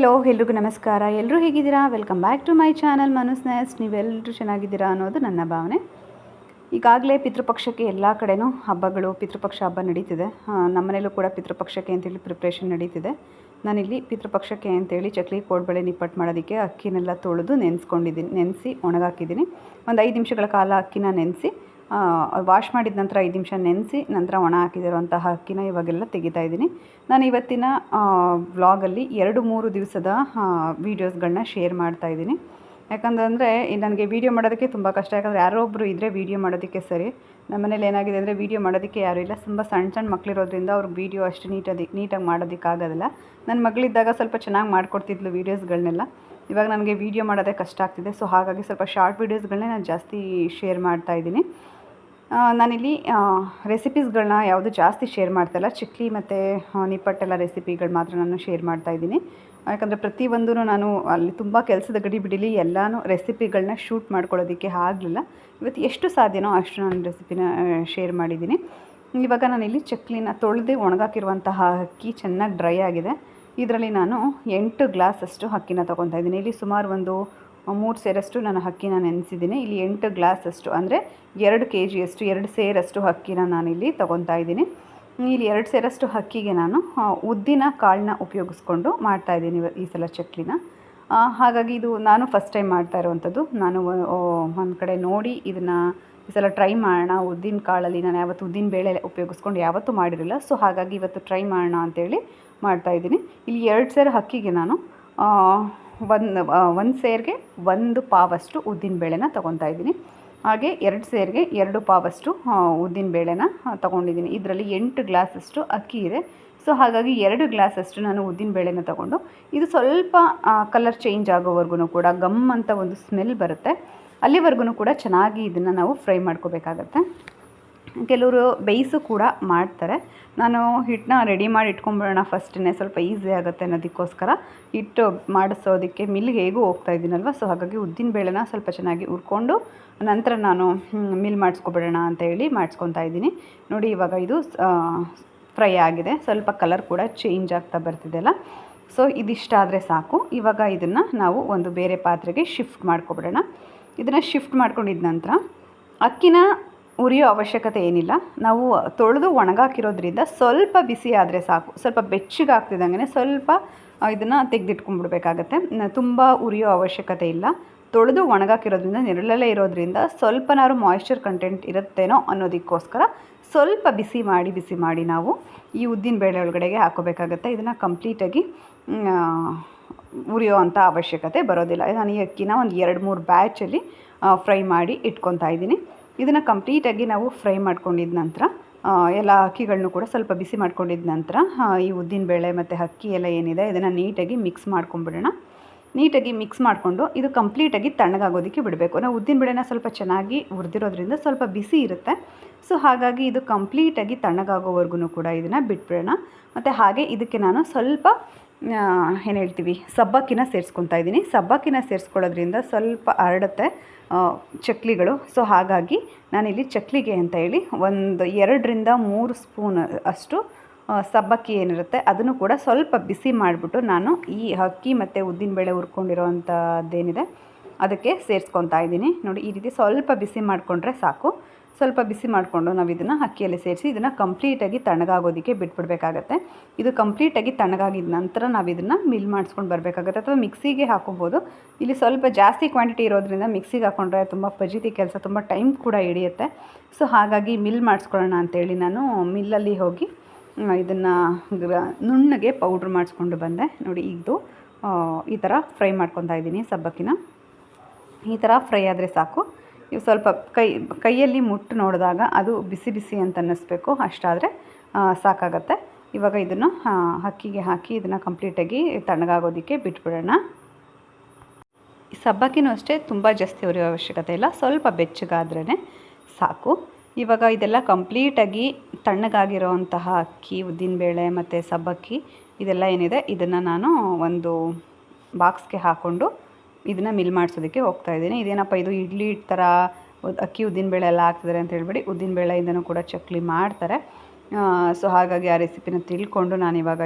Hello ಎಲ್ರಿಗೂ ನಮಸ್ಕಾರ. ಎಲ್ಲರೂ ಹೇಗಿದ್ದೀರಾ? Welcome back to my channel ಮನುಸ್ ನೆಸ್ಟ್. ನೀವೆಲ್ಲರೂ ಚೆನ್ನಾಗಿದ್ದೀರಾ ಅನ್ನೋದು ನನ್ನ ಭಾವನೆ. ಈಗಾಗಲೇ ಪಿತೃಪಕ್ಷಕ್ಕೆ ಎಲ್ಲ ಕಡೆನೂ ಹಬ್ಬಗಳು, ಪಿತೃಪಕ್ಷ ಹಬ್ಬ ನಡೀತಿದೆ. ನಮ್ಮನೇಲೂ ಕೂಡ ಪಿತೃಪಕ್ಷಕ್ಕೆ ಅಂತೇಳಿ ಪ್ರಿಪ್ರೇಷನ್ ನಡೀತಿದೆ. ನಾನಿಲ್ಲಿ ಪಿತೃಪಕ್ಷಕ್ಕೆ ಅಂತೇಳಿ ಚಕ್ಲಿ ಕೋಡ್ಬಳೆ ನಿಪ್ಪಟ್ಟು ಮಾಡೋದಕ್ಕೆ ಅಕ್ಕಿನೆಲ್ಲ ತೊಳೆದು ನೆನೆಸಿ ಒಣಗಾಕಿದ್ದೀನಿ. ಒಂದು 5 ನಿಮಿಷಗಳ ಕಾಲ ಅಕ್ಕಿನ ನೆನೆಸಿ ವಾಶ್ ಮಾಡಿದ ನಂತರ 5 ನಿಮಿಷ ನೆನೆಸಿ ನಂತರ ಒಣ ಹಾಕಿದಿರುವಂತಹ ಅಕ್ಕಿನ ಇವಾಗೆಲ್ಲ ತೆಗಿತಾ ಇದ್ದೀನಿ. ನಾನು ಇವತ್ತಿನ ವ್ಲಾಗಲ್ಲಿ 2-3 ದಿವಸದ ವೀಡಿಯೋಸ್ಗಳನ್ನ ಶೇರ್ ಮಾಡ್ತಾಯಿದ್ದೀನಿ. ಯಾಕಂದರೆ ನನಗೆ ವೀಡಿಯೋ ಮಾಡೋದಕ್ಕೆ ತುಂಬ ಕಷ್ಟ. ಯಾಕಂದರೆ ಯಾರೋ ಒಬ್ಬರು ಇದ್ದರೆ ವೀಡಿಯೋ ಮಾಡೋದಕ್ಕೆ ಸರಿ. ನಮ್ಮ ಮನೇಲಿ ಏನಾಗಿದೆ ಅಂದರೆ ವೀಡಿಯೋ ಮಾಡೋದಕ್ಕೆ ಯಾರೂ ಇಲ್ಲ. ತುಂಬ ಸಣ್ಣ ಮಕ್ಕಳಿರೋದ್ರಿಂದ ಅವ್ರಿಗೆ ವೀಡಿಯೋ ಅಷ್ಟು ನೀಟಾಗಿ ಮಾಡೋದಕ್ಕಾಗೋದಿಲ್ಲ. ನನ್ನ ಮಗಳಿದ್ದಾಗ ಸ್ವಲ್ಪ ಚೆನ್ನಾಗಿ ಮಾಡಿಕೊಡ್ತಿದ್ಲು ವೀಡಿಯೋಸ್ಗಳನ್ನೆಲ್ಲ. ಇವಾಗ ನನಗೆ ವೀಡಿಯೋ ಮಾಡೋದೇ ಕಷ್ಟ ಆಗ್ತಿದೆ. ಸೊ ಹಾಗಾಗಿ ಸ್ವಲ್ಪ ಶಾರ್ಟ್ ವೀಡಿಯೋಸ್ಗಳನ್ನೇ ನಾನು ಜಾಸ್ತಿ ಶೇರ್ ಮಾಡ್ತಾಯಿದ್ದೀನಿ. ನಾನಿಲ್ಲಿ ರೆಸಿಪೀಸ್ಗಳನ್ನ ಯಾವುದು ಜಾಸ್ತಿ ಶೇರ್ ಮಾಡ್ತಾಯಿಲ್ಲ. ಚಕ್ಲಿ ಮತ್ತು ನಿಪ್ಪಟ್ಟೆಲ್ಲ ರೆಸಿಪಿಗಳು ಮಾತ್ರ ನಾನು ಶೇರ್ ಮಾಡ್ತಾಯಿದ್ದೀನಿ. ಯಾಕಂದರೆ ಪ್ರತಿಯೊಂದೂ ನಾನು ಅಲ್ಲಿ ತುಂಬ ಕೆಲಸದ ಗಡಿಬಿಡಿಲಿ ಎಲ್ಲನೂ ರೆಸಿಪಿಗಳನ್ನ ಶೂಟ್ ಮಾಡ್ಕೊಳ್ಳೋದಕ್ಕೆ ಆಗಲಿಲ್ಲ. ಇವತ್ತು ಎಷ್ಟು ಸಾಧ್ಯನೋ ಅಷ್ಟು ನಾನು ರೆಸಿಪಿನ ಶೇರ್ ಮಾಡಿದ್ದೀನಿ. ಇವಾಗ ನಾನಿಲ್ಲಿ ಚಕ್ಲಿನ ತೊಳೆದು ಒಣಗಾಕಿರುವಂತಹ ಅಕ್ಕಿ ಚೆನ್ನಾಗಿ ಡ್ರೈ ಆಗಿದೆ. ಇದರಲ್ಲಿ ನಾನು 8 ಗ್ಲಾಸಷ್ಟು ಅಕ್ಕಿನ ತೊಗೊತಾ ಇದ್ದೀನಿ. ಇಲ್ಲಿ ಸುಮಾರು ಒಂದು 3 ಸೇರಷ್ಟು ನಾನು ಅಕ್ಕಿನ ನೆನೆಸಿದ್ದೀನಿ. ಇಲ್ಲಿ 8 ಗ್ಲಾಸಷ್ಟು ಅಂದರೆ 2 kgಯಷ್ಟು 2 ಸೇರಷ್ಟು ಅಕ್ಕಿನ ನಾನಿಲ್ಲಿ ತೊಗೊತಾ ಇದ್ದೀನಿ. ಇಲ್ಲಿ 2 ಸೇರಷ್ಟು ಅಕ್ಕಿಗೆ ನಾನು ಉದ್ದಿನ ಕಾಳನ್ನ ಉಪಯೋಗಿಸ್ಕೊಂಡು ಮಾಡ್ತಾಯಿದ್ದೀನಿ ಈ ಸಲ ಚಕ್ಲಿನ. ಹಾಗಾಗಿ ಇದು ನಾನು ಫಸ್ಟ್ ಟೈಮ್ ಮಾಡ್ತಾ ಇರೋವಂಥದ್ದು. ನಾನು ಒಂದು ಕಡೆ ನೋಡಿ ಇದನ್ನು ಈ ಸಲ ಟ್ರೈ ಮಾಡೋಣ. ಉದ್ದಿನ ಕಾಳಲ್ಲಿ ನಾನು ಯಾವತ್ತು ಉದ್ದಿನ ಬೇಳೆ ಉಪಯೋಗಿಸ್ಕೊಂಡು ಯಾವತ್ತೂ ಮಾಡಿರಲಿಲ್ಲ. ಸೊ ಹಾಗಾಗಿ ಇವತ್ತು ಟ್ರೈ ಮಾಡೋಣ ಅಂತೇಳಿ ಮಾಡ್ತಾಯಿದ್ದೀನಿ. ಇಲ್ಲಿ 2 ಸೇರು ಅಕ್ಕಿಗೆ ನಾನು ಒಂದು ಸೇರಿಗೆ 1 ಪಾವಷ್ಟು ಉದ್ದಿನ ಬೇಳೆನ ತೊಗೊತಾ ಇದ್ದೀನಿ. ಹಾಗೆ 2 ಸೇರಿಗೆ 2 ಪಾವಷ್ಟು ಉದ್ದಿನ ಬೇಳೆನ ತೊಗೊಂಡಿದ್ದೀನಿ. ಇದರಲ್ಲಿ 8 ಗ್ಲಾಸಷ್ಟು ಅಕ್ಕಿ ಇದೆ. ಸೊ ಹಾಗಾಗಿ 2 ಗ್ಲಾಸಷ್ಟು ನಾನು ಉದ್ದಿನ ಬೇಳೆನ ತೊಗೊಂಡು ಇದು ಸ್ವಲ್ಪ ಕಲರ್ ಚೇಂಜ್ ಆಗೋವರೆಗೂ ಕೂಡ ಗಮ್ ಅಂತ ಒಂದು ಸ್ಮೆಲ್ ಬರುತ್ತೆ, ಅಲ್ಲಿವರೆಗೂ ಕೂಡ ಚೆನ್ನಾಗಿ ಇದನ್ನು ನಾವು ಫ್ರೈ ಮಾಡ್ಕೋಬೇಕಾಗತ್ತೆ. ಕೆಲವರು ಬೇಯಿಸು ಕೂಡ ಮಾಡ್ತಾರೆ. ನಾನು ಹಿಟ್ಟನ್ನ ರೆಡಿ ಮಾಡಿ ಇಟ್ಕೊಂಬಿಡೋಣ ಫಸ್ಟೇ, ಸ್ವಲ್ಪ ಈಸಿ ಆಗುತ್ತೆ ಅನ್ನೋದಕ್ಕೋಸ್ಕರ ಹಿಟ್ಟು ಮಾಡಿಸೋದಕ್ಕೆ ಮಿಲ್ಗೆ ಹೇಗೂ ಹೋಗ್ತಾ ಇದ್ದೀನಲ್ವ. ಸೊ ಹಾಗಾಗಿ ಉದ್ದಿನ ಬೇಳೆನ ಸ್ವಲ್ಪ ಚೆನ್ನಾಗಿ ಹುರ್ಕೊಂಡು ನಂತರ ನಾನು ಮಿಲ್ ಮಾಡಿಸ್ಕೊಬಿಡೋಣ ಅಂತೇಳಿ ಮಾಡಿಸ್ಕೊತಾ ಇದ್ದೀನಿ. ನೋಡಿ ಇವಾಗ ಇದು ಫ್ರೈ ಆಗಿದೆ, ಸ್ವಲ್ಪ ಕಲರ್ ಕೂಡ ಚೇಂಜ್ ಆಗ್ತಾ ಬರ್ತಿದೆಯಲ್ಲ. ಸೊ ಇದಿಷ್ಟಾದರೆ ಸಾಕು. ಇವಾಗ ಇದನ್ನು ನಾವು ಒಂದು ಬೇರೆ ಪಾತ್ರೆಗೆ ಶಿಫ್ಟ್ ಮಾಡ್ಕೊಬಿಡೋಣ. ಇದನ್ನು ಶಿಫ್ಟ್ ಮಾಡ್ಕೊಂಡಿದ್ದ ನಂತರ ಅಕ್ಕಿನ ಉರಿಯೋ ಅವಶ್ಯಕತೆ ಏನಿಲ್ಲ. ನಾವು ತೊಳೆದು ಒಣಗಾಕಿರೋದ್ರಿಂದ ಸ್ವಲ್ಪ ಬಿಸಿ ಆದರೆ ಸಾಕು. ಸ್ವಲ್ಪ ಬೆಚ್ಚಗೆ ಆಗ್ತಿದ್ದಂಗೆ ಸ್ವಲ್ಪ ಇದನ್ನು ತೆಗೆದಿಟ್ಕೊಂಡ್ಬಿಡ್ಬೇಕಾಗತ್ತೆ. ತುಂಬ ಉರಿಯೋ ಅವಶ್ಯಕತೆ ಇಲ್ಲ. ತೊಳೆದು ಒಣಗಾಕಿರೋದ್ರಿಂದ ನೆರಳಲ್ಲೇ ಇರೋದ್ರಿಂದ ಸ್ವಲ್ಪನಾದ್ರು ಮಾಯಿಶ್ಚರ್ ಕಂಟೆಂಟ್ ಇರುತ್ತೇನೋ ಅನ್ನೋದಕ್ಕೋಸ್ಕರ ಸ್ವಲ್ಪ ಬಿಸಿ ಮಾಡಿ ನಾವು ಈ ಉದ್ದಿನ ಬೇಳೆ ಒಳಗಡೆಗೆ ಹಾಕೋಬೇಕಾಗತ್ತೆ. ಇದನ್ನು ಕಂಪ್ಲೀಟಾಗಿ ಉರಿಯೋ ಅಂಥ ಅವಶ್ಯಕತೆ ಬರೋದಿಲ್ಲ. ನಾನು ಈ ಅಕ್ಕಿನ ಒಂದು 2-3 ಬ್ಯಾಚಲ್ಲಿ ಫ್ರೈ ಮಾಡಿ ಇಟ್ಕೊತಾ ಇದ್ದೀನಿ. ಇದನ್ನು ಕಂಪ್ಲೀಟಾಗಿ ನಾವು ಫ್ರೈ ಮಾಡ್ಕೊಂಡಿದ್ದ ನಂತರ ಎಲ್ಲ ಅಕ್ಕಿಗಳನ್ನೂ ಕೂಡ ಸ್ವಲ್ಪ ಬಿಸಿ ಮಾಡ್ಕೊಂಡಿದ್ದ ನಂತರ ಈ ಉದ್ದಿನ ಬೇಳೆ ಮತ್ತು ಅಕ್ಕಿ ಎಲ್ಲ ಏನಿದೆ ಇದನ್ನು ನೀಟಾಗಿ ಮಿಕ್ಸ್ ಮಾಡ್ಕೊಂಬಿಡೋಣ. ನೀಟಾಗಿ ಮಿಕ್ಸ್ ಮಾಡಿಕೊಂಡು ಇದು ಕಂಪ್ಲೀಟಾಗಿ ತಣ್ಣಗಾಗೋದಕ್ಕೆ ಬಿಡಬೇಕು. ನಾವು ಉದ್ದಿನ ಬೇಳೆನ ಸ್ವಲ್ಪ ಚೆನ್ನಾಗಿ ಹುರಿದಿರೋದ್ರಿಂದ ಸ್ವಲ್ಪ ಬಿಸಿ ಇರುತ್ತೆ. ಸೊ ಹಾಗಾಗಿ ಇದು ಕಂಪ್ಲೀಟಾಗಿ ತಣ್ಣಗಾಗೋವರೆಗೂ ಕೂಡ ಇದನ್ನು ಬಿಟ್ಬಿಡೋಣ. ಮತ್ತು ಹಾಗೆ ಇದಕ್ಕೆ ನಾನು ಸ್ವಲ್ಪ ಏನು ಹೇಳ್ತೀವಿ ಸಬ್ಬಕ್ಕಿನ ಸೇರಿಸ್ಕೊತಾ ಇದ್ದೀನಿ. ಸಬ್ಬಕ್ಕಿನ ಸೇರಿಸ್ಕೊಳ್ಳೋದ್ರಿಂದ ಸ್ವಲ್ಪ ಹರಡುತ್ತೆ ಚಕ್ಲಿಗಳು. ಸೊ ಹಾಗಾಗಿ ನಾನಿಲ್ಲಿ ಚಕ್ಲಿಗೆ ಅಂತ ಹೇಳಿ ಒಂದು 2-3 ಸ್ಪೂನ್ ಅಷ್ಟು ಸಬ್ಬಕ್ಕಿ ಏನಿರುತ್ತೆ ಅದನ್ನು ಕೂಡ ಸ್ವಲ್ಪ ಬಿಸಿ ಮಾಡಿಬಿಟ್ಟು ನಾನು ಈ ಅಕ್ಕಿ ಮತ್ತು ಉದ್ದಿನಬೇಳೆ ಹುರ್ಕೊಂಡಿರೋ ಅಂಥದ್ದೇನಿದೆ ಅದಕ್ಕೆ ಸೇರಿಸ್ಕೊತಾ ಇದ್ದೀನಿ. ನೋಡಿ ಈ ರೀತಿ ಸ್ವಲ್ಪ ಬಿಸಿ ಮಾಡಿಕೊಂಡ್ರೆ ಸಾಕು. ಸ್ವಲ್ಪ ಬಿಸಿ ಮಾಡಿಕೊಂಡು ನಾವು ಇದನ್ನು ಅಕ್ಕಿಯಲ್ಲಿ ಸೇರಿಸಿ ಇದನ್ನು ಕಂಪ್ಲೀಟಾಗಿ ತಣ್ಣಗಾಗೋದಕ್ಕೆ ಬಿಟ್ಬಿಡ್ಬೇಕಾಗತ್ತೆ. ಇದು ಕಂಪ್ಲೀಟಾಗಿ ತಣ್ಣಗಾಗಿದ ನಂತರ ನಾವು ಇದನ್ನು ಮಿಲ್ ಮಾಡಿಸ್ಕೊಂಡು ಬರಬೇಕಾಗತ್ತೆ, ಅಥವಾ ಮಿಕ್ಸಿಗೆ ಹಾಕೋಬೋದು. ಇಲ್ಲಿ ಸ್ವಲ್ಪ ಜಾಸ್ತಿ ಕ್ವಾಂಟಿಟಿ ಇರೋದ್ರಿಂದ ಮಿಕ್ಸಿಗೆ ಹಾಕ್ಕೊಂಡ್ರೆ ತುಂಬ ಫಜೀತಿ ಕೆಲಸ, ತುಂಬ ಟೈಮ್ ಕೂಡ ಹಿಡಿಯುತ್ತೆ. ಸೊ ಹಾಗಾಗಿ ಮಿಲ್ ಮಾಡಿಸ್ಕೊಳ್ಳೋಣ ಅಂತೇಳಿ ನಾನು ಮಿಲ್ಲಲ್ಲಿ ಹೋಗಿ ಇದನ್ನು ನುಣ್ಣಗೆ ಪೌಡ್ರ್ ಮಾಡಿಸ್ಕೊಂಡು ಬಂದೆ. ನೋಡಿ ಇದು ಈ ಥರ ಫ್ರೈ ಮಾಡ್ಕೊತಾ ಇದ್ದೀನಿ ಸಬ್ಬಕ್ಕಿನ. ಈ ಥರ ಫ್ರೈ ಆದರೆ ಸಾಕು. ಇವು ಸ್ವಲ್ಪ ಕೈಯಲ್ಲಿ ಮುಟ್ಟು ನೋಡಿದಾಗ ಅದು ಬಿಸಿ ಅಂತ ಅನ್ನಿಸ್ಬೇಕು, ಅಷ್ಟಾದರೆ ಸಾಕಾಗತ್ತೆ. ಇವಾಗ ಇದನ್ನು ಅಕ್ಕಿಗೆ ಹಾಕಿ ಇದನ್ನು ಕಂಪ್ಲೀಟಾಗಿ ತಣ್ಣಗಾಗೋದಕ್ಕೆ ಬಿಟ್ಬಿಡೋಣ. ಈ ಸಬ್ಬಕ್ಕಿನೂ ಅಷ್ಟೇ ತುಂಬ ಜಾಸ್ತಿ ಉರಿಯೋ ಅವಶ್ಯಕತೆ ಇಲ್ಲ, ಸ್ವಲ್ಪ ಬೆಚ್ಚಗಾದ್ರೇ ಸಾಕು. ಇವಾಗ ಇದೆಲ್ಲ ಕಂಪ್ಲೀಟಾಗಿ ತಣ್ಣಗಾಗಿರೋವಂತಹ ಅಕ್ಕಿ, ಉದ್ದಿನಬೇಳೆ ಮತ್ತು ಸಬ್ಬಕ್ಕಿ ಇದೆಲ್ಲ ಏನಿದೆ ಇದನ್ನು ನಾನು ಒಂದು ಬಾಕ್ಸ್ಗೆ ಹಾಕ್ಕೊಂಡು ಇದನ್ನು ಮಿಲ್ ಮಾಡಿಸೋದಕ್ಕೆ ಹೋಗ್ತಾಯಿದ್ದೀನಿ. ಇದೇನಪ್ಪ ಇದು ಇಡ್ಲಿ ಥರ ಅಕ್ಕಿ ಉದ್ದಿನಬೇಳೆ ಎಲ್ಲ ಹಾಕ್ತಿದ್ದಾರೆ ಅಂತ ಹೇಳ್ಬಿಡಿ, ಉದ್ದಿನಬೇಳೆಯಿಂದನೂ ಕೂಡ ಚಕ್ಲಿ ಮಾಡ್ತಾರೆ. ಸೊ ಹಾಗಾಗಿ ಆ ರೆಸಿಪಿನ ತಿಳ್ಕೊಂಡು ನಾನು ಇವಾಗ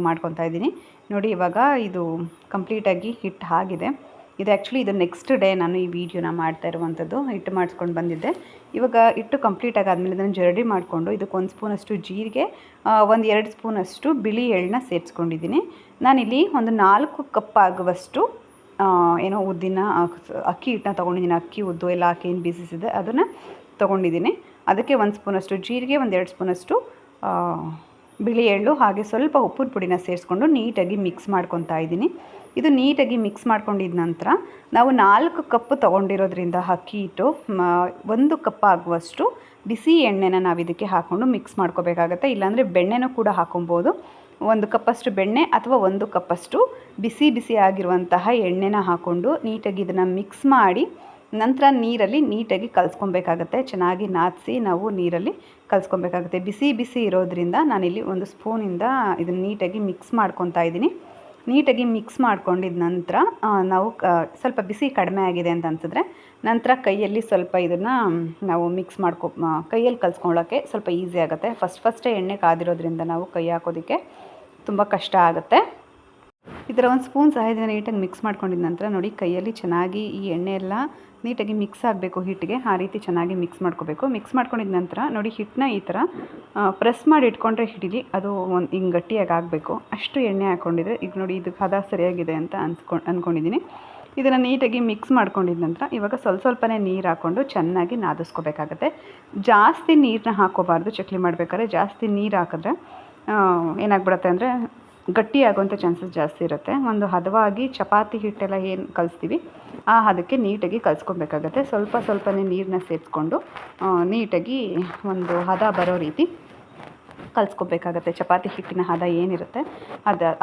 ಮಾಡ್ಕೊತಾ ಇದ್ದೀನಿ. ನೋಡಿ ಇವಾಗ ಇದು ಕಂಪ್ಲೀಟಾಗಿ ಹಿಟ್ಟು ಆಗಿದೆ. ಇದು ಆ್ಯಕ್ಚುಲಿ ಇದು ನೆಕ್ಸ್ಟ್ ಡೇ ನಾನು ಈ ವಿಡಿಯೋನ ಮಾಡ್ತಾ ಇರುವಂಥದ್ದು. ಹಿಟ್ಟು ಮಾಡಿಸ್ಕೊಂಡು ಬಂದಿದ್ದೆ. ಇವಾಗ ಹಿಟ್ಟು ಕಂಪ್ಲೀಟಾಗಿ ಆದಮೇಲೆ ಇದನ್ನು ಜರಡಿ ಮಾಡಿಕೊಂಡು ಇದಕ್ಕೆ 1 ಸ್ಪೂನಷ್ಟು ಜೀರಿಗೆ, 1-2 ಸ್ಪೂನಷ್ಟು ಬಿಳಿ ಎಳ್ಳನ್ನ ಸೇರಿಸ್ಕೊಂಡಿದ್ದೀನಿ. ನಾನಿಲ್ಲಿ ಒಂದು 4 ಕಪ್ ಆಗುವಷ್ಟು ಏನೋ ಉದ್ದಿನ ಅಕ್ಕಿ ಹಿಟ್ಟನ್ನ ತೊಗೊಂಡಿದ್ದೀನಿ. ಅಕ್ಕಿ ಉದ್ದು ಎಲ್ಲ ಹಾಕಿ ಏನು ಬೀಸಿಸಿದೆ ಅದನ್ನು ತೊಗೊಂಡಿದ್ದೀನಿ. ಅದಕ್ಕೆ 1 ಸ್ಪೂನಷ್ಟು ಜೀರಿಗೆ, 1-2 ಸ್ಪೂನಷ್ಟು ಬಿಳಿ ಎಳ್ಳು, ಹಾಗೆ ಸ್ವಲ್ಪ ಉಪ್ಪಿನ ಪುಡಿನ ಸೇರಿಸ್ಕೊಂಡು ನೀಟಾಗಿ ಮಿಕ್ಸ್ ಮಾಡ್ಕೊತಾ ಇದ್ದೀನಿ. ಇದು ನೀಟಾಗಿ ಮಿಕ್ಸ್ ಮಾಡ್ಕೊಂಡಿದ್ದ ನಂತರ ನಾವು 4 ಕಪ್ ತೊಗೊಂಡಿರೋದ್ರಿಂದ ಅಕ್ಕಿ ಹಿಟ್ಟು 1 ಕಪ್ ಆಗುವಷ್ಟು ಬಿಸಿ ಎಣ್ಣೆನ ನಾವು ಇದಕ್ಕೆ ಹಾಕ್ಕೊಂಡು ಮಿಕ್ಸ್ ಮಾಡ್ಕೋಬೇಕಾಗತ್ತೆ. ಇಲ್ಲಾಂದರೆ ಬೆಣ್ಣೆನೂ ಕೂಡ ಹಾಕೊಬೋದು. 1 ಕಪ್ಪಷ್ಟು ಬೆಣ್ಣೆ ಅಥವಾ 1 ಕಪ್ಪಷ್ಟು ಬಿಸಿ ಆಗಿರುವಂತಹ ಎಣ್ಣೆನ ಹಾಕ್ಕೊಂಡು ನೀಟಾಗಿ ಇದನ್ನು ಮಿಕ್ಸ್ ಮಾಡಿ ನಂತರ ನೀರಲ್ಲಿ ನೀಟಾಗಿ ಕಲಿಸ್ಕೊಬೇಕಾಗತ್ತೆ. ಚೆನ್ನಾಗಿ ನಾದಿಸಿ ನಾವು ನೀರಲ್ಲಿ ಕಲಿಸ್ಕೊಬೇಕಾಗುತ್ತೆ. ಬಿಸಿ ಇರೋದ್ರಿಂದ ನಾನಿಲ್ಲಿ 1 ಸ್ಪೂನಿಂದ ಇದನ್ನು ನೀಟಾಗಿ ಮಿಕ್ಸ್ ಮಾಡ್ಕೊತಾ ಇದ್ದೀನಿ. ನೀಟಾಗಿ ಮಿಕ್ಸ್ ಮಾಡ್ಕೊಂಡಿದ್ದ ನಂತರ ನಾವು ಸ್ವಲ್ಪ ಬಿಸಿ ಕಡಿಮೆ ಆಗಿದೆ ಅಂತ ಅನಿಸಿದ್ರೆ ನಂತರ ಕೈಯಲ್ಲಿ ಸ್ವಲ್ಪ ಇದನ್ನು ನಾವು ಮಿಕ್ಸ್ ಕೈಯಲ್ಲಿ ಕಲಿಸ್ಕೊಳ್ಳೋಕ್ಕೆ ಸ್ವಲ್ಪ ಈಸಿ ಆಗುತ್ತೆ. ಫಸ್ಟೇ ಎಣ್ಣೆ ಕಾದಿರೋದ್ರಿಂದ ನಾವು ಕೈ ಹಾಕೋದಕ್ಕೆ ತುಂಬ ಕಷ್ಟ ಆಗುತ್ತೆ. ಈ ಥರ 1 ಸ್ಪೂನ್ ಸಹಾಯದಿಂದ ನೀಟಾಗಿ ಮಿಕ್ಸ್ ಮಾಡ್ಕೊಂಡಿದ್ದ ನಂತರ ನೋಡಿ ಕೈಯಲ್ಲಿ ಚೆನ್ನಾಗಿ ಈ ಎಣ್ಣೆ ಎಲ್ಲ ನೀಟಾಗಿ ಮಿಕ್ಸ್ ಆಗಬೇಕು ಹಿಟ್ಟಿಗೆ. ಆ ರೀತಿ ಚೆನ್ನಾಗಿ ಮಿಕ್ಸ್ ಮಾಡ್ಕೋಬೇಕು. ಮಿಕ್ಸ್ ಮಾಡ್ಕೊಂಡಿದ್ದ ನಂತರ ನೋಡಿ ಹಿಟ್ಟನ್ನ ಈ ಥರ ಪ್ರೆಸ್ ಮಾಡಿ ಇಟ್ಕೊಂಡ್ರೆ ಹಿಡೀಲಿ ಅದು ಹಿಂಗೆ ಗಟ್ಟಿಯಾಗಿ ಆಗಬೇಕು. ಅಷ್ಟು ಎಣ್ಣೆ ಹಾಕ್ಕೊಂಡಿದ್ರೆ ಈಗ ನೋಡಿ ಇದಕ್ಕೆ ಹದ ಸರಿಯಾಗಿದೆ ಅಂತ ಅಂದ್ಕೊಂಡಿದ್ದೀನಿ. ಇದನ್ನು ನೀಟಾಗಿ ಮಿಕ್ಸ್ ಮಾಡ್ಕೊಂಡಿದ್ದ ನಂತರ ಇವಾಗ ಸ್ವಲ್ಪನೇ ನೀರು ಹಾಕ್ಕೊಂಡು ಚೆನ್ನಾಗಿ ನಾದಿಸ್ಕೋಬೇಕಾಗತ್ತೆ. ಜಾಸ್ತಿ ನೀರನ್ನ ಹಾಕ್ಕೋಬಾರ್ದು. ಚಕ್ಲಿ ಮಾಡಬೇಕಾದ್ರೆ ಜಾಸ್ತಿ ನೀರು ಹಾಕಿದ್ರೆ ಏನಾಗ್ಬಿಡುತ್ತೆ ಅಂದರೆ ಗಟ್ಟಿ ಆಗುವಂಥ ಚಾನ್ಸಸ್ ಜಾಸ್ತಿ ಇರುತ್ತೆ. ಒಂದು ಹದವಾಗಿ ಚಪಾತಿ ಹಿಟ್ಟೆಲ್ಲ ಏನು ಕಲಿಸ್ತೀವಿ ಆ ಹದಕ್ಕೆ ನೀಟಾಗಿ ಕಲಿಸ್ಕೊಬೇಕಾಗತ್ತೆ. ಸ್ವಲ್ಪನೇ ನೀರನ್ನ ಸೇರಿಸ್ಕೊಂಡು ನೀಟಾಗಿ ಒಂದು ಹದ ಬರೋ ರೀತಿ ಕಲಿಸ್ಕೊಬೇಕಾಗತ್ತೆ. ಚಪಾತಿ ಹಿಟ್ಟಿನ ಹದ ಏನಿರುತ್ತೆ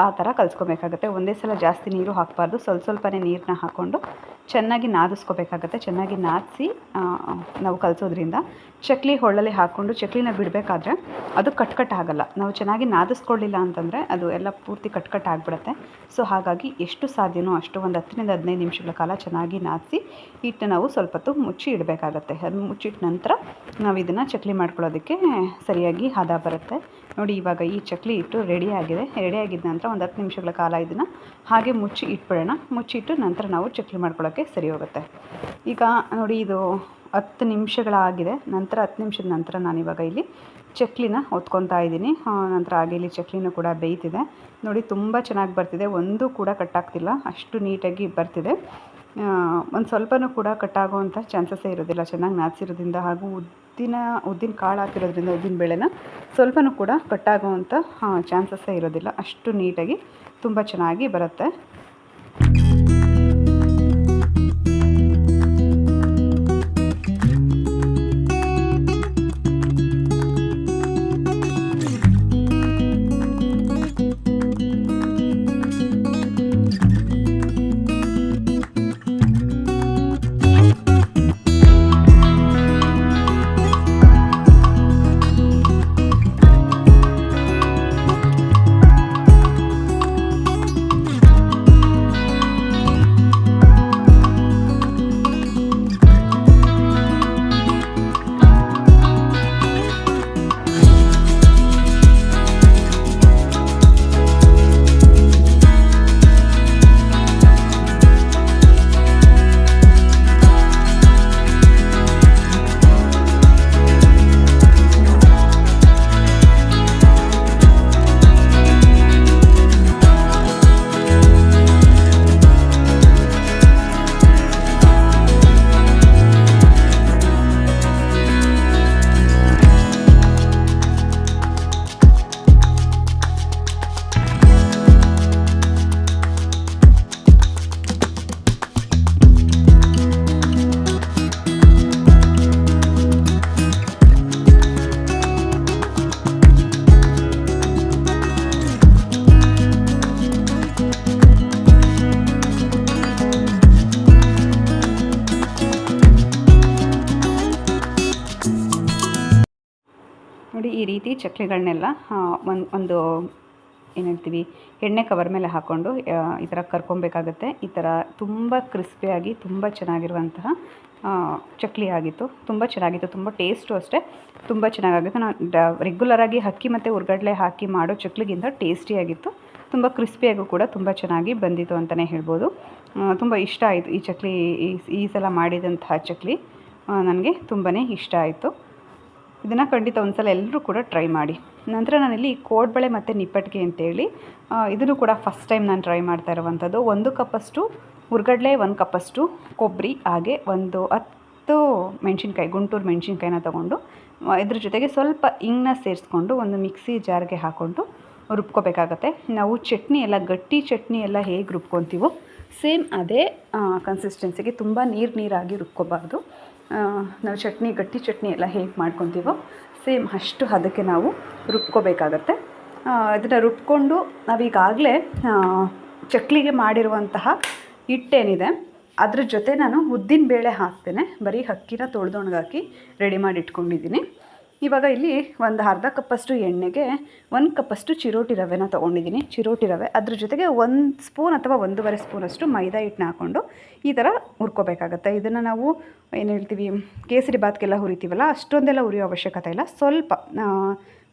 ಆ ಥರ ಕಲಿಸ್ಕೊಬೇಕಾಗತ್ತೆ. ಒಂದೇ ಸಲ ಜಾಸ್ತಿ ನೀರು ಹಾಕಬಾರ್ದು. ಸ್ವಲ್ಪನೇ ನೀರನ್ನ ಹಾಕ್ಕೊಂಡು ಚೆನ್ನಾಗಿ ನಾದಿಸ್ಕೋಬೇಕಾಗತ್ತೆ. ಚೆನ್ನಾಗಿ ನಾದಿಸಿ ನಾವು ಕಲಿಸೋದ್ರಿಂದ ಚಕ್ಲಿ ಹೊಳ್ಳಲ್ಲಿ ಹಾಕ್ಕೊಂಡು ಚಕ್ಲಿನ ಬಿಡಬೇಕಾದ್ರೆ ಅದು ಕಟ್ ಆಗಲ್ಲ. ನಾವು ಚೆನ್ನಾಗಿ ನಾದಿಸ್ಕೊಳ್ಳಿಲ್ಲ ಅಂತಂದರೆ ಅದು ಎಲ್ಲ ಪೂರ್ತಿ ಕಟ್ ಆಗಿಬಿಡುತ್ತೆ. ಸೊ ಹಾಗಾಗಿ ಎಷ್ಟು ಸಾಧ್ಯನೋ ಅಷ್ಟು ಒಂದು 10-15 ನಿಮಿಷಗಳ ಕಾಲ ಚೆನ್ನಾಗಿ ನಾದಿಸಿ ಹಿಟ್ಟನ್ನ ನಾವು ಸ್ವಲ್ಪ ಹೊತ್ತು ಮುಚ್ಚಿ ಇಡಬೇಕಾಗತ್ತೆ. ಅದು ಮುಚ್ಚಿಟ್ಟ ನಂತರ ನಾವು ಇದನ್ನು ಚಕ್ಲಿ ಮಾಡ್ಕೊಳ್ಳೋದಕ್ಕೆ ಸರಿಯಾಗಿ ಹದ ಬರುತ್ತೆ. ನೋಡಿ ಇವಾಗ ಈ ಚಕ್ಲಿ ಹಿಟ್ಟು ರೆಡಿ ಆಗಿದ್ದ ನಂತರ ಒಂದು 10 ನಿಮಿಷಗಳ ಕಾಲ ಇದನ್ನು ಹಾಗೆ ಮುಚ್ಚಿ ಇಟ್ಬಿಡೋಣ. ಮುಚ್ಚಿಟ್ಟು ನಂತರ ನಾವು ಚಕ್ಲಿ ಮಾಡ್ಕೊಳ್ಳೋಕ್ಕೆ ಸರಿ ಹೋಗುತ್ತೆ. ಈಗ ನೋಡಿ ಇದು 10 ನಿಮಿಷಗಳಾಗಿದೆ. ನಂತರ 10 ನಿಮಿಷದ ನಂತರ ನಾನಿವಾಗ ಇಲ್ಲಿ ಚಕ್ಲಿನ ಹೊತ್ಕೊತಾ ಇದ್ದೀನಿ. ನಂತರ ಹಾಗೆ ಇಲ್ಲಿ ಚಕ್ಲಿನೂ ಕೂಡ ಬೇಯ್ತಿದೆ. ನೋಡಿ ತುಂಬ ಚೆನ್ನಾಗಿ ಬರ್ತಿದೆ. ಒಂದು ಕೂಡ ಕಟ್ಟಾಗ್ತಿಲ್ಲ, ಅಷ್ಟು ನೀಟಾಗಿ ಬರ್ತಿದೆ. ಒಂದು ಸ್ವಲ್ಪನೂ ಕೂಡ ಕಟ್ಟಾಗುವಂಥ ಚಾನ್ಸಸ್ಸೇ ಇರೋದಿಲ್ಲ. ಚೆನ್ನಾಗಿ ನಾದಿಸಿರೋದ್ರಿಂದ ಹಾಗೂ ಉದ್ದಿನ ಕಾಳು ಹಾಕಿರೋದ್ರಿಂದ ಉದ್ದಿನ ಬೇಳೆನ ಸ್ವಲ್ಪನೂ ಕೂಡ ಕಟ್ಟಾಗುವಂಥ ಚಾನ್ಸಸ್ಸೇ ಇರೋದಿಲ್ಲ. ಅಷ್ಟು ನೀಟಾಗಿ ತುಂಬ ಚೆನ್ನಾಗಿ ಬರುತ್ತೆ. ನೋಡಿ ಈ ರೀತಿ ಚಕ್ಲಿಗಳನ್ನೆಲ್ಲ ಒಂದು ಏನು ಹೇಳ್ತೀವಿ ಎಣ್ಣೆ ಕವರ್ ಮೇಲೆ ಹಾಕ್ಕೊಂಡು ಈ ಥರ ಕರ್ಕೊಬೇಕಾಗತ್ತೆ. ಈ ಥರ ತುಂಬ ಕ್ರಿಸ್ಪಿಯಾಗಿ ತುಂಬ ಚೆನ್ನಾಗಿರುವಂತಹ ಚಕ್ಲಿ ಆಗಿತ್ತು. ತುಂಬ ಚೆನ್ನಾಗಿತ್ತು. ತುಂಬ ಟೇಸ್ಟು ಅಷ್ಟೇ ತುಂಬ ಚೆನ್ನಾಗಾಗಿತ್ತು. ನಾವು ರೆಗ್ಯುಲರಾಗಿ ಅಕ್ಕಿ ಮತ್ತು ಹುರ್ಗಡ್ಲೆ ಹಾಕಿ ಮಾಡೋ ಚಕ್ಲಿಗಿಂತ ಟೇಸ್ಟಿಯಾಗಿತ್ತು. ತುಂಬ ಕ್ರಿಸ್ಪಿಯಾಗೂ ಕೂಡ ತುಂಬ ಚೆನ್ನಾಗಿ ಬಂದಿತ್ತು ಅಂತಲೇ ಹೇಳ್ಬೋದು. ತುಂಬ ಇಷ್ಟ ಆಯಿತು ಈ ಚಕ್ಲಿ. ಈ ಸಲ ಮಾಡಿದಂತಹ ಚಕ್ಲಿ ನನಗೆ ತುಂಬಾ ಇಷ್ಟ ಆಯಿತು. ಇದನ್ನು ಖಂಡಿತ ಒಂದು ಸಲ ಎಲ್ಲರೂ ಕೂಡ ಟ್ರೈ ಮಾಡಿ. ನಂತರ ನಾನಿಲ್ಲಿ ಕೋಡ್ಬಳೆ ಮತ್ತು ನಿಪ್ಪಟ್ಟಿಗೆ ಅಂತೇಳಿ ಇದನ್ನು ಕೂಡ ಫಸ್ಟ್ ಟೈಮ್ ನಾನು ಟ್ರೈ ಮಾಡ್ತಾ ಇರುವಂಥದ್ದು. 1 ಕಪ್ಪಷ್ಟು ಹುರ್ಗಡ್ಲೆ, 1 ಕಪ್ಪಷ್ಟು ಕೊಬ್ಬರಿ, ಹಾಗೆ ಒಂದು 10 ಮೆಣಸಿನ್ಕಾಯಿ, ಗುಂಟೂರು ಮೆಣಸಿನ್ಕಾಯಿನ ತೊಗೊಂಡು ಇದ್ರ ಜೊತೆಗೆ ಸ್ವಲ್ಪ ಹಿಂಗನ್ನ ಸೇರಿಸ್ಕೊಂಡು ಒಂದು ಮಿಕ್ಸಿ ಜಾರ್ಗೆ ಹಾಕ್ಕೊಂಡು ರುಬ್ಕೋಬೇಕಾಗತ್ತೆ. ನಾವು ಚಟ್ನಿ ಎಲ್ಲ, ಗಟ್ಟಿ ಚಟ್ನಿ ಎಲ್ಲ ಹೇಗೆ ರುಬ್ಕೊತೀವೋ ಸೇಮ್ ಅದೇ ಕನ್ಸಿಸ್ಟೆನ್ಸಿಗೆ, ತುಂಬ ನೀರಾಗಿ ರುಬ್ಕೋಬಾರ್ದು. ನಾವು ಚಟ್ನಿ, ಗಟ್ಟಿ ಚಟ್ನಿ ಎಲ್ಲ ಹೇಗೆ ಮಾಡ್ಕೊತೀವೋ ಸೇಮ್ ಅಷ್ಟು ಅದಕ್ಕೆ ನಾವು ರುಬ್ಕೋಬೇಕಾಗತ್ತೆ. ಅದನ್ನು ರುಬ್ಕೊಂಡು ನಾವೀಗಾಗಲೇ ಚಕ್ಲಿಗೆ ಮಾಡಿರುವಂತಹ ಹಿಟ್ಟೇನಿದೆ ಅದ್ರ ಜೊತೆ ನಾನು ಉದ್ದಿನ ಬೇಳೆ ಹಾಕ್ತೇನೆ. ಬರೀ ಅಕ್ಕಿನ ತೊಳೆದೊಣಗಾಕಿ ರೆಡಿ ಮಾಡಿ ಇಟ್ಕೊಂಡಿದ್ದೀನಿ. ಇವಾಗ ಇಲ್ಲಿ ಒಂದು ಅರ್ಧ ಕಪ್ಪಷ್ಟು ಎಣ್ಣೆಗೆ 1 ಕಪ್ಪಷ್ಟು ಚಿರೋಟಿ ರವೆನ ತೊಗೊಂಡಿದ್ದೀನಿ. ಚಿರೋಟಿ ರವೆ ಅದ್ರ ಜೊತೆಗೆ 1 ಸ್ಪೂನ್ ಅಥವಾ 1.5 ಸ್ಪೂನಷ್ಟು ಮೈದಾ ಹಿಟ್ಟನ್ನ ಹಾಕ್ಕೊಂಡು ಈ ಥರ ಹುರ್ಕೋಬೇಕಾಗತ್ತೆ. ಇದನ್ನು ನಾವು ಏನು ಹೇಳ್ತೀವಿ, ಕೇಸರಿ ಬಾತ್ಗೆಲ್ಲ ಹುರಿತೀವಲ್ಲ, ಅಷ್ಟೊಂದೆಲ್ಲ ಹುರಿಯೋ ಅವಶ್ಯಕತೆ ಇಲ್ಲ. ಸ್ವಲ್ಪ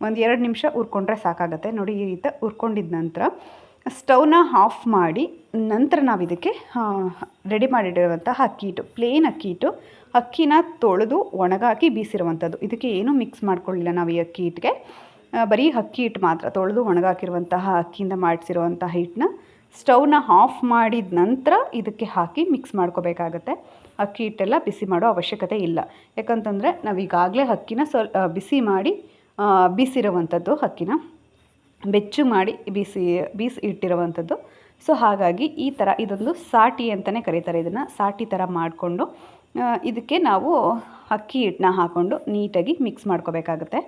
1-2 ನಿಮಿಷ ಹುರ್ಕೊಂಡ್ರೆ ಸಾಕಾಗತ್ತೆ. ನೋಡಿ, ಈ ರೀತಿ ಹುರ್ಕೊಂಡಿದ್ದ ನಂತರ ಸ್ಟವ್ನ ಆಫ್ ಮಾಡಿ ನಂತರ ನಾವು ಇದಕ್ಕೆ ರೆಡಿ ಮಾಡಿಟ್ಟಿರುವಂತಹ ಅಕ್ಕಿ ಹಿಟ್ಟು, ಪ್ಲೇನ್ ಅಕ್ಕಿ ಹಿಟ್ಟು, ಅಕ್ಕಿನ ತೊಳೆದು ಒಣಗಾಕಿ ಬೀಸಿರುವಂಥದ್ದು. ಇದಕ್ಕೆ ಏನೂ ಮಿಕ್ಸ್ ಮಾಡ್ಕೊಳ್ಳಿಲ್ಲ ನಾವು ಈ ಅಕ್ಕಿ ಹಿಟ್ಟಿಗೆ. ಬರೀ ಅಕ್ಕಿ ಹಿಟ್ಟು ಮಾತ್ರ ತೊಳೆದು ಒಣಗಾಕಿರುವಂತಹ ಅಕ್ಕಿಯಿಂದ ಮಾಡಿಸಿರುವಂತಹ ಹಿಟ್ಟನ್ನ ಸ್ಟವ್ನ ಆಫ್ ಮಾಡಿದ ನಂತರ ಇದಕ್ಕೆ ಹಾಕಿ ಮಿಕ್ಸ್ ಮಾಡ್ಕೋಬೇಕಾಗತ್ತೆ. ಅಕ್ಕಿ ಹಿಟ್ಟೆಲ್ಲ ಬಿಸಿ ಮಾಡೋ ಅವಶ್ಯಕತೆ ಇಲ್ಲ. ಯಾಕಂತಂದರೆ ನಾವೀಗಾಗಲೇ ಅಕ್ಕಿನ ಬಿಸಿ ಮಾಡಿ ಬೀಸಿರುವಂಥದ್ದು, ಅಕ್ಕಿನ ಬೆಚ್ಚು ಮಾಡಿ ಬೀಸಿ ಇಟ್ಟಿರುವಂಥದ್ದು. ಸೊ ಹಾಗಾಗಿ ಈ ಥರ ಇದೊಂದು ಸಾಟಿ ಅಂತಲೇ ಕರೀತಾರೆ. ಇದನ್ನು ಸಾಟಿ ಥರ ಮಾಡಿಕೊಂಡು ಇದಕ್ಕೆ ನಾವು ಅಕ್ಕಿ ಹಿಟ್ಟನ್ನ ಹಾಕ್ಕೊಂಡು ನೀಟಾಗಿ ಮಿಕ್ಸ್ ಮಾಡ್ಕೋಬೇಕಾಗತ್ತೆ.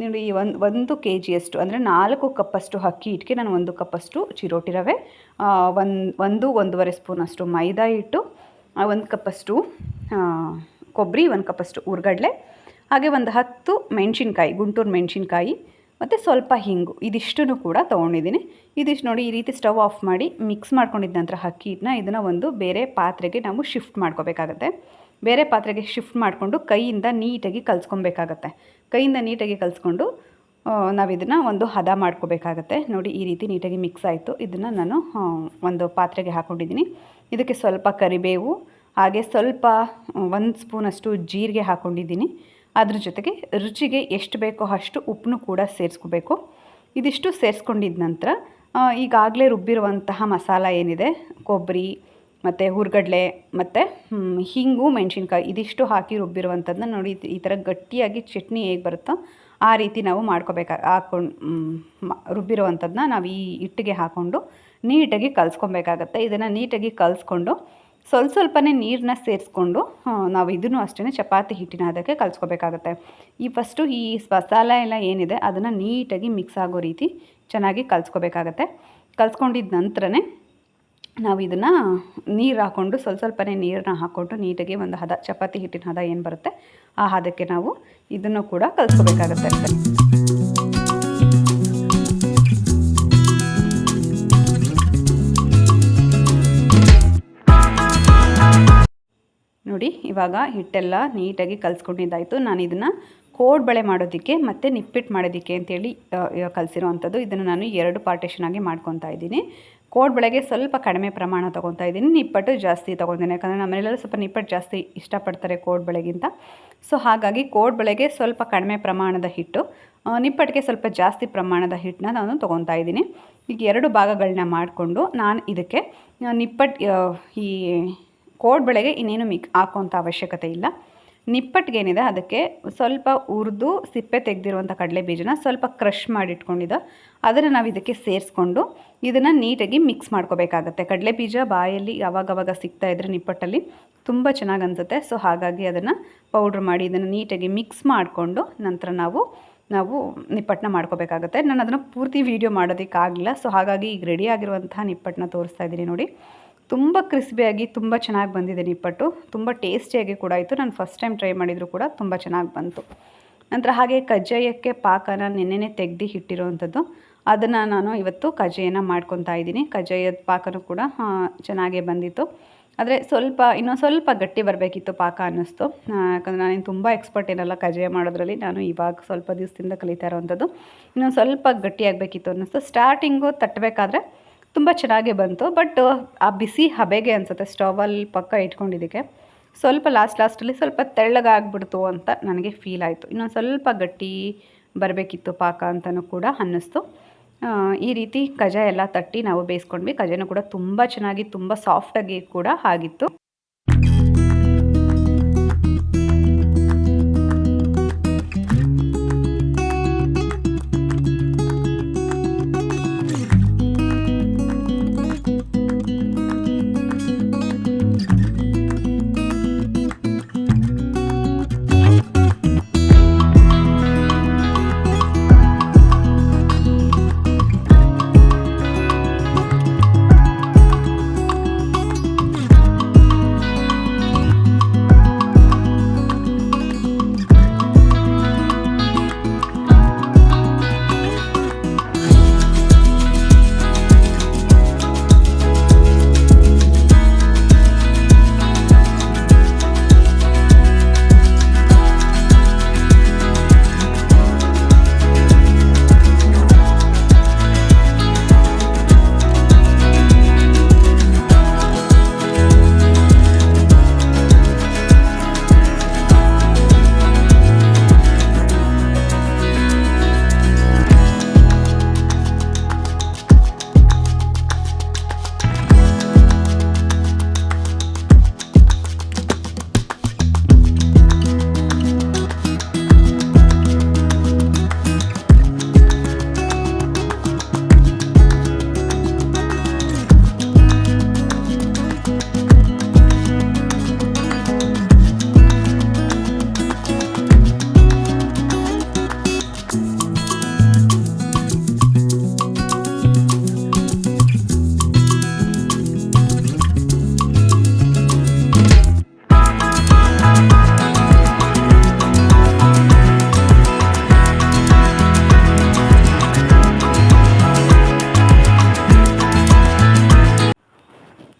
ನೋಡಿ, 1 kgಯಷ್ಟು ಅಂದರೆ 4 ಕಪ್ಪಷ್ಟು ಅಕ್ಕಿ ಹಿಟ್ಟಿಗೆ ನಾನು 1 ಕಪ್ಪಷ್ಟು ಚಿರೋಟಿ ರವೆ, 1-1.5 ಸ್ಪೂನಷ್ಟು ಮೈದಾ ಹಿಟ್ಟು, 1 ಕಪ್ಪಷ್ಟು ಕೊಬ್ಬರಿ, 1 ಕಪ್ಪಷ್ಟು ಹುರ್ಗಡ್ಲೆ, ಹಾಗೆ ಒಂದು 10 ಮೆಣಸಿನ್ಕಾಯಿ, ಗುಂಟೂರು ಮೆಣಸಿನ್ಕಾಯಿ ಮತ್ತು ಸ್ವಲ್ಪ ಹಿಂಗು, ಇದಿಷ್ಟನ್ನು ಕೂಡ ತೊಗೊಂಡಿದ್ದೀನಿ. ಇದಿಷ್ಟು ನೋಡಿ, ಈ ರೀತಿ ಸ್ಟವ್ ಆಫ್ ಮಾಡಿ ಮಿಕ್ಸ್ ಮಾಡ್ಕೊಂಡಿದ್ದ ನಂತರ ಅಕ್ಕಿ ಹಿಟ್ಟನ್ನ ಇದನ್ನು ಒಂದು ಬೇರೆ ಪಾತ್ರೆಗೆ ನಾವು ಶಿಫ್ಟ್ ಮಾಡ್ಕೋಬೇಕಾಗತ್ತೆ. ಬೇರೆ ಪಾತ್ರೆಗೆ ಶಿಫ್ಟ್ ಮಾಡಿಕೊಂಡು ಕೈಯಿಂದ ನೀಟಾಗಿ ಕಲಿಸ್ಕೊಬೇಕಾಗತ್ತೆ. ಕೈಯಿಂದ ನೀಟಾಗಿ ಕಲಿಸ್ಕೊಂಡು ನಾವು ಇದನ್ನು ಒಂದು ಹದ ಮಾಡ್ಕೋಬೇಕಾಗತ್ತೆ. ನೋಡಿ, ಈ ರೀತಿ ನೀಟಾಗಿ ಮಿಕ್ಸ್ ಆಯಿತು. ಇದನ್ನು ನಾನು ಒಂದು ಪಾತ್ರೆಗೆ ಹಾಕ್ಕೊಂಡಿದ್ದೀನಿ. ಇದಕ್ಕೆ ಸ್ವಲ್ಪ ಕರಿಬೇವು, ಹಾಗೆ ಸ್ವಲ್ಪ 1 ಸ್ಪೂನಷ್ಟು ಜೀರಿಗೆ ಹಾಕ್ಕೊಂಡಿದ್ದೀನಿ. ಅದ್ರ ಜೊತೆಗೆ ರುಚಿಗೆ ಎಷ್ಟು ಬೇಕೋ ಅಷ್ಟು ಉಪ್ಪನ್ನು ಕೂಡ ಸೇರಿಸ್ಕೋಬೇಕು. ಇದಿಷ್ಟು ಸೇರಿಸ್ಕೊಂಡಿದ್ದ ನಂತರ ಈಗಾಗಲೇ ರುಬ್ಬಿರುವಂತಹ ಮಸಾಲ ಏನಿದೆ, ಕೊಬ್ಬರಿ ಮತ್ತು ಹುರ್ಗಡ್ಲೆ ಮತ್ತು ಹಿಂಗು, ಮೆಣಸಿನ್ಕಾಯಿ, ಇದಿಷ್ಟು ಹಾಕಿ ರುಬ್ಬಿರುವಂಥದ್ದನ್ನ ನೋಡಿ, ಈ ಥರ ಗಟ್ಟಿಯಾಗಿ ಚಟ್ನಿ ಹೇಗೆ ಬರುತ್ತೋ ಆ ರೀತಿ ನಾವು ರುಬ್ಬಿರುವಂಥದ್ದನ್ನ ನಾವು ಈ ಹಿಟ್ಟಿಗೆ ಹಾಕ್ಕೊಂಡು ನೀಟಾಗಿ ಕಲಿಸ್ಕೊಬೇಕಾಗತ್ತೆ. ಇದನ್ನು ನೀಟಾಗಿ ಕಲಿಸ್ಕೊಂಡು ಸ್ವಲ್ಪನೇ ನೀರನ್ನ ಸೇರಿಸ್ಕೊಂಡು ನಾವು ಇದನ್ನು ಅಷ್ಟೇ ಚಪಾತಿ ಹಿಟ್ಟಿನ ಅದಕ್ಕೆ ಕಲಿಸ್ಕೋಬೇಕಾಗತ್ತೆ. ಫಸ್ಟು ಈ ಮಸಾಲ ಎಲ್ಲ ಏನಿದೆ ಅದನ್ನು ನೀಟಾಗಿ ಮಿಕ್ಸ್ ಆಗೋ ರೀತಿ ಚೆನ್ನಾಗಿ ಕಲಿಸ್ಕೋಬೇಕಾಗತ್ತೆ. ಕಲಿಸ್ಕೊಂಡಿದ್ದ ನಂತರನೇ ನಾವು ಇದನ್ನು ನೀರು ಹಾಕ್ಕೊಂಡು ಸ್ವಲ್ಪನೇ ನೀರನ್ನ ಹಾಕ್ಕೊಂಡು ನೀಟಾಗಿ ಒಂದು ಹದ, ಚಪಾತಿ ಹಿಟ್ಟಿನ ಹದ ಏನು ಬರುತ್ತೆ ಆ ಹದಕ್ಕೆ ನಾವು ಇದನ್ನು ಕೂಡ ಕಲಿಸ್ಕೋಬೇಕಾಗತ್ತೆ. ನೋಡಿ, ಇವಾಗ ಹಿಟ್ಟೆಲ್ಲ ನೀಟಾಗಿ ಕಲಿಸ್ಕೊಂಡಿದ್ದಾಯಿತು. ನಾನು ಇದನ್ನು ಕೋಡ್ಬಳೆ ಮಾಡೋದಕ್ಕೆ ಮತ್ತು ನಿಪ್ಪಿಟ್ಟು ಮಾಡೋದಕ್ಕೆ ಅಂತೇಳಿ ಕಲಿಸಿರೋವಂಥದ್ದು. ಇದನ್ನು ನಾನು 2 ಪಾರ್ಟೇಷನ್ ಆಗಿ ಮಾಡ್ಕೊತಾ ಇದ್ದೀನಿ. ಕೋಡ್ಬಳೆಗೆ ಸ್ವಲ್ಪ ಕಡಿಮೆ ಪ್ರಮಾಣ ತೊಗೊತಾ ಇದ್ದೀನಿ, ನಿಪ್ಪಟ್ಟು ಜಾಸ್ತಿ ತೊಗೊಂತೀನಿ. ಯಾಕಂದರೆ ನಮ್ಮನೆಯಲ್ಲೆಲ್ಲ ಸ್ವಲ್ಪ ನಿಪ್ಪಟ್ಟು ಜಾಸ್ತಿ ಇಷ್ಟಪಡ್ತಾರೆ ಕೋಡ್ಬಳೆಗಿಂತ. ಸೊ ಹಾಗಾಗಿ ಕೋಡ್ಬಳೆಗೆ ಸ್ವಲ್ಪ ಕಡಿಮೆ ಪ್ರಮಾಣದ ಹಿಟ್ಟು, ನಿಪ್ಪಟ್ಟಿಗೆ ಸ್ವಲ್ಪ ಜಾಸ್ತಿ ಪ್ರಮಾಣದ ಹಿಟ್ಟನ್ನ ನಾನು ತೊಗೊತಾ ಇದ್ದೀನಿ. ಈಗ 2 ಭಾಗಗಳನ್ನ ಮಾಡಿಕೊಂಡು ನಾನು ಇದಕ್ಕೆ ಈ ಕೋಡ್ಬಳೆಗೆ ಇನ್ನೇನು ಹಾಕೋಂಥ ಅವಶ್ಯಕತೆ ಇಲ್ಲ. ನಿಪ್ಪಟ್ಟಿಗೇನಿದೆ ಅದಕ್ಕೆ ಸ್ವಲ್ಪ ಹುರಿದು ಸಿಪ್ಪೆ ತೆಗೆದಿರುವಂಥ ಕಡಲೆ ಬೀಜನ ಸ್ವಲ್ಪ ಕ್ರಷ್ ಮಾಡಿಟ್ಕೊಂಡಿದ್ದ ಅದನ್ನು ನಾವು ಇದಕ್ಕೆ ಸೇರಿಸ್ಕೊಂಡು ಇದನ್ನು ನೀಟಾಗಿ ಮಿಕ್ಸ್ ಮಾಡ್ಕೋಬೇಕಾಗತ್ತೆ. ಕಡಲೆ ಬೀಜ ಬಾಯಲ್ಲಿ ಯಾವಾಗವಾಗ ಸಿಗ್ತಾಯಿದ್ರೆ ನಿಪ್ಪಟ್ಟಲ್ಲಿ ತುಂಬ ಚೆನ್ನಾಗಿ ಅನಿಸುತ್ತೆ. ಸೊ ಹಾಗಾಗಿ ಅದನ್ನು ಪೌಡ್ರ್ ಮಾಡಿ ಇದನ್ನು ನೀಟಾಗಿ ಮಿಕ್ಸ್ ಮಾಡಿಕೊಂಡು ನಂತರ ನಾವು ನಿಪ್ಪಟ್ಟನ್ನ ಮಾಡ್ಕೋಬೇಕಾಗತ್ತೆ. ನಾನು ಅದನ್ನು ಪೂರ್ತಿ ವೀಡಿಯೋ ಮಾಡೋದಕ್ಕಾಗಲಿಲ್ಲ. ಸೊ ಹಾಗಾಗಿ ಈಗ ರೆಡಿ ಆಗಿರುವಂತಹ ನಿಪ್ಪಟ್ಟನ್ನ ತೋರಿಸ್ತಾ ಇದ್ದೀನಿ. ನೋಡಿ, ತುಂಬ ಕ್ರಿಸ್ಪಿಯಾಗಿ ತುಂಬ ಚೆನ್ನಾಗಿ ಬಂದಿದೆ ನಿಪ್ಪಟ್ಟು. ತುಂಬ ಟೇಸ್ಟಿಯಾಗಿ ಕೂಡ ಆಯಿತು. ನಾನು ಫಸ್ಟ್ ಟೈಮ್ ಟ್ರೈ ಮಾಡಿದರೂ ಕೂಡ ತುಂಬ ಚೆನ್ನಾಗಿ ಬಂತು. ನಂತರ ಹಾಗೆ ಕಜ್ಜಾಯಕ್ಕೆ ಪಾಕನ ನೆನ್ನೆನೇ ತೆಗೆದು ಇಟ್ಟಿರೋವಂಥದ್ದು, ಅದನ್ನು ನಾನು ಇವತ್ತು ಕಜ್ಜಾಯನ ಮಾಡ್ಕೊತಾ ಇದ್ದೀನಿ. ಕಜ್ಜಾಯದ ಪಾಕನೂ ಕೂಡ ಚೆನ್ನಾಗೇ ಬಂದಿತ್ತು. ಆದರೆ ಇನ್ನೊಂದು ಸ್ವಲ್ಪ ಗಟ್ಟಿ ಬರಬೇಕಿತ್ತು ಪಾಕ ಅನ್ನಿಸ್ತು. ಯಾಕಂದರೆ ನಾನೇನು ತುಂಬ ಎಕ್ಸ್ಪರ್ಟ್ ಏನಲ್ಲ ಕಜ್ಜಾಯ ಮಾಡೋದ್ರಲ್ಲಿ. ನಾನು ಇವಾಗ ಸ್ವಲ್ಪ ದಿವಸದಿಂದ ಕಲಿತಾ ಇರೋವಂಥದ್ದು. ಇನ್ನೊಂದು ಸ್ವಲ್ಪ ಗಟ್ಟಿಯಾಗಬೇಕಿತ್ತು ಅನ್ನಿಸ್ತು. ಸ್ಟಾರ್ಟಿಂಗು ತಟ್ಟಬೇಕಾದ್ರೆ ತುಂಬ ಚೆನ್ನಾಗೇ ಬಂತು. ಬಟ್ ಆ ಬಿಸಿ ಹಬೆಗೆ ಅನಿಸುತ್ತೆ ಸ್ಟವಲ್ಲಿ ಪಕ್ಕ ಇಟ್ಕೊಂಡಿದ್ದಕ್ಕೆ ಸ್ವಲ್ಪ ಲಾಸ್ಟಲ್ಲಿ ಸ್ವಲ್ಪ ತೆಳ್ಳಗಾಗ್ಬಿಡ್ತು ಅಂತ ನನಗೆ ಫೀಲ್ ಆಯಿತು. ಇನ್ನೊಂದು ಸ್ವಲ್ಪ ಗಟ್ಟಿ ಬರಬೇಕಿತ್ತು ಪಾಕ ಅಂತಲೂ ಕೂಡ ಅನ್ನಿಸ್ತು. ಈ ರೀತಿ ಕಜ್ಜಾಯ ಎಲ್ಲ ತಟ್ಟಿ ನಾವು ಬೇಯಿಸ್ಕೊಂಡ್ವಿ. ಕಜ್ಜಾಯನೂ ಕೂಡ ತುಂಬ ಚೆನ್ನಾಗಿ ತುಂಬ ಸಾಫ್ಟಾಗಿ ಕೂಡ ಆಗಿತ್ತು.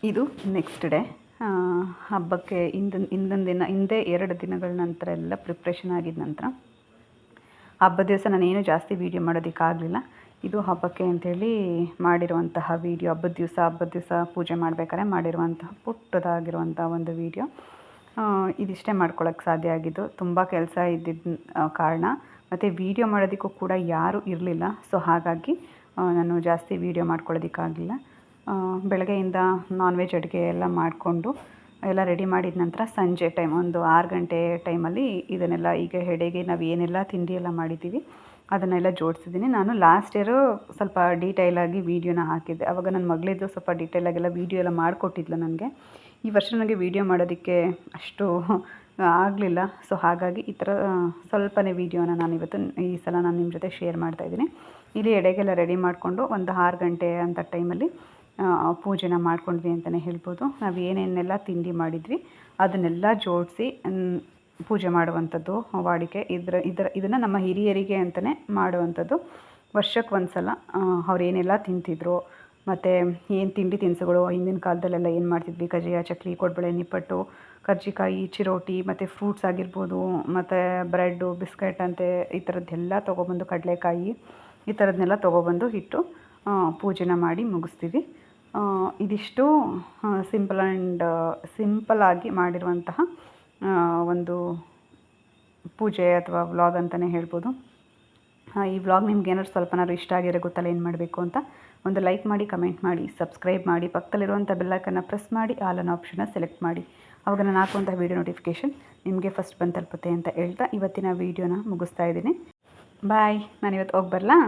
ಇದು ನೆಕ್ಸ್ಟ್ ಡೇ ಹಬ್ಬಕ್ಕೆ ಹಿಂದೆ 2 ದಿನಗಳ ನಂತರ ಎಲ್ಲ ಪ್ರಿಪ್ರೇಷನ್ ಆಗಿದ ನಂತರ ಹಬ್ಬದ ದಿವಸ ನಾನೇನು ಜಾಸ್ತಿ ವೀಡಿಯೋ ಮಾಡೋದಕ್ಕಾಗಲಿಲ್ಲ. ಇದು ಹಬ್ಬಕ್ಕೆ ಅಂಥೇಳಿ ಮಾಡಿರುವಂತಹ ವೀಡಿಯೋ. ಹಬ್ಬದ ದಿವಸ ಪೂಜೆ ಮಾಡಬೇಕಾದ್ರೆ ಮಾಡಿರುವಂತಹ ಪುಟ್ಟದಾಗಿರುವಂಥ ಒಂದು ವೀಡಿಯೋ. ಇದಿಷ್ಟೇ ಮಾಡ್ಕೊಳ್ಳೋಕ್ಕೆ ಸಾಧ್ಯ ಆಗಿದ್ದು. ತುಂಬ ಕೆಲಸ ಇದ್ದಿದ್ದ ಕಾರಣ ಮತ್ತು ವೀಡಿಯೋ ಮಾಡೋದಕ್ಕೂ ಕೂಡ ಯಾರೂ ಇರಲಿಲ್ಲ. ಸೊ ಹಾಗಾಗಿ ನಾನು ಜಾಸ್ತಿ ವೀಡಿಯೋ ಮಾಡ್ಕೊಳ್ಳೋದಕ್ಕಾಗಲಿಲ್ಲ. ಬೆಳಗ್ಗೆಯಿಂದ ನಾನ್ ವೆಜ್ ಅಡುಗೆ ಎಲ್ಲ ಮಾಡಿಕೊಂಡು ಎಲ್ಲ ರೆಡಿ ಮಾಡಿದ ನಂತರ ಸಂಜೆ ಟೈಮ್ ಒಂದು 6 ಗಂಟೆ ಟೈಮಲ್ಲಿ ಇದನ್ನೆಲ್ಲ ಈಗ ಹೆಡೆಗೆ ನಾವು ಏನೆಲ್ಲ ತಿಂಡಿ ಎಲ್ಲ ಮಾಡಿದ್ದೀವಿ ಅದನ್ನೆಲ್ಲ ಜೋಡಿಸಿದ್ದೀನಿ. ನಾನು ಲಾಸ್ಟ್ ಇಯರು ಸ್ವಲ್ಪ ಡೀಟೇಲಾಗಿ ವೀಡಿಯೋನ ಹಾಕಿದ್ದೆ. ಆವಾಗ ನನ್ನ ಮಗಳಿದ್ದು ಸ್ವಲ್ಪ ಡೀಟೇಲಾಗೆಲ್ಲ ವೀಡಿಯೋ ಎಲ್ಲ ಮಾಡಿಕೊಟ್ಟಿದ್ಲು ನನಗೆ. ಈ ವರ್ಷ ನನಗೆ ವೀಡಿಯೋ ಮಾಡೋದಕ್ಕೆ ಅಷ್ಟು ಆಗಲಿಲ್ಲ. ಸೊ ಹಾಗಾಗಿ ಈ ಥರ ಸ್ವಲ್ಪನೇ ವೀಡಿಯೋನ ಈ ಸಲ ನಾನು ನಿಮ್ಮ ಜೊತೆ ಶೇರ್ ಮಾಡ್ತಾಯಿದ್ದೀನಿ. ಇಲ್ಲಿ ಎಡೆಗೆಲ್ಲ ರೆಡಿ ಮಾಡಿಕೊಂಡು ಒಂದು 6 ಗಂಟೆ ಅಂತ ಟೈಮಲ್ಲಿ ಪೂಜೆನ ಮಾಡ್ಕೊಂಡ್ವಿ ಅಂತಲೇ ಹೇಳ್ಬೋದು. ನಾವು ಏನೇನೆಲ್ಲ ತಿಂಡಿ ಮಾಡಿದ್ವಿ ಅದನ್ನೆಲ್ಲ ಜೋಡಿಸಿ ಪೂಜೆ ಮಾಡುವಂಥದ್ದು ವಾಡಿಕೆ. ಇದನ್ನು ನಮ್ಮ ಹಿರಿಯರಿಗೆ ಅಂತಲೇ ಮಾಡುವಂಥದ್ದು. ವರ್ಷಕ್ಕೆ ಒಂದು ಸಲ ಅವ್ರು ಏನೆಲ್ಲ ತಿಂತಿದ್ರು ಮತ್ತು ಏನು ತಿಂಡಿ ತಿನಿಸುಗಳು ಹಿಂದಿನ ಕಾಲದಲ್ಲೆಲ್ಲ ಏನು ಮಾಡ್ತಿದ್ವಿ, ಕಜ್ಜಾಯ, ಚಕ್ಲಿ, ಕೋಡ್ಬಳೆ, ನಿಪ್ಪಟ್ಟು, ಕರ್ಜಿಕಾಯಿ, ಚಿರೋಟಿ ಮತ್ತು ಫ್ರೂಟ್ಸ್ ಆಗಿರ್ಬೋದು, ಮತ್ತು ಬ್ರೆಡ್ಡು, ಬಿಸ್ಕೆಟ್ ಅಂತೆ ಈ ಥರದ್ದೆಲ್ಲ ತೊಗೊಬಂದು, ಕಡಲೆಕಾಯಿ ಈ ಥರದ್ದನ್ನೆಲ್ಲ ತೊಗೊಬಂದು ಇಟ್ಟು ಪೂಜೆನ ಮಾಡಿ ಮುಗಿಸ್ತೀವಿ. ಇದಿಷ್ಟು ಸಿಂಪಲ್ಲಾಗಿ ಮಾಡಿರುವಂತಹ ಒಂದು ಪೂಜೆ ಅಥವಾ ವ್ಲಾಗ್ ಅಂತಲೇ ಹೇಳ್ಬೋದು. ಈ ವ್ಲಾಗ್ ನಿಮ್ಗೆ ಏನಾದ್ರು ಸ್ವಲ್ಪನಾದ್ರು ಇಷ್ಟ ಆಗಿರೋ ಗೊತ್ತಲ್ಲ ಏನು ಮಾಡಬೇಕು ಅಂತ. ಒಂದು ಲೈಕ್ ಮಾಡಿ, ಕಮೆಂಟ್ ಮಾಡಿ, ಸಬ್ಸ್ಕ್ರೈಬ್ ಮಾಡಿ, ಪಕ್ಕದಲ್ಲಿರುವಂಥ ಬೆಲ್ಲೈಕನ್ನ ಪ್ರೆಸ್ ಮಾಡಿ ಆಲ್ ಅನ್ನೋ ಆಪ್ಷನ್ನ ಸೆಲೆಕ್ಟ್ ಮಾಡಿ. ಆವಾಗ ನಾನು ಹಾಕುವಂಥ ವೀಡಿಯೋ ನೋಟಿಫಿಕೇಷನ್ ನಿಮಗೆ ಫಸ್ಟ್ ಬಂದು ತಲುಪುತ್ತೆ ಅಂತ ಹೇಳ್ತಾ ಇವತ್ತಿನ ವೀಡಿಯೋನ ಮುಗಿಸ್ತಾ ಇದ್ದೀನಿ. ಬಾಯ್. ನಾನು ಇವತ್ತು ಹೋಗಿ ಬರಲಾ?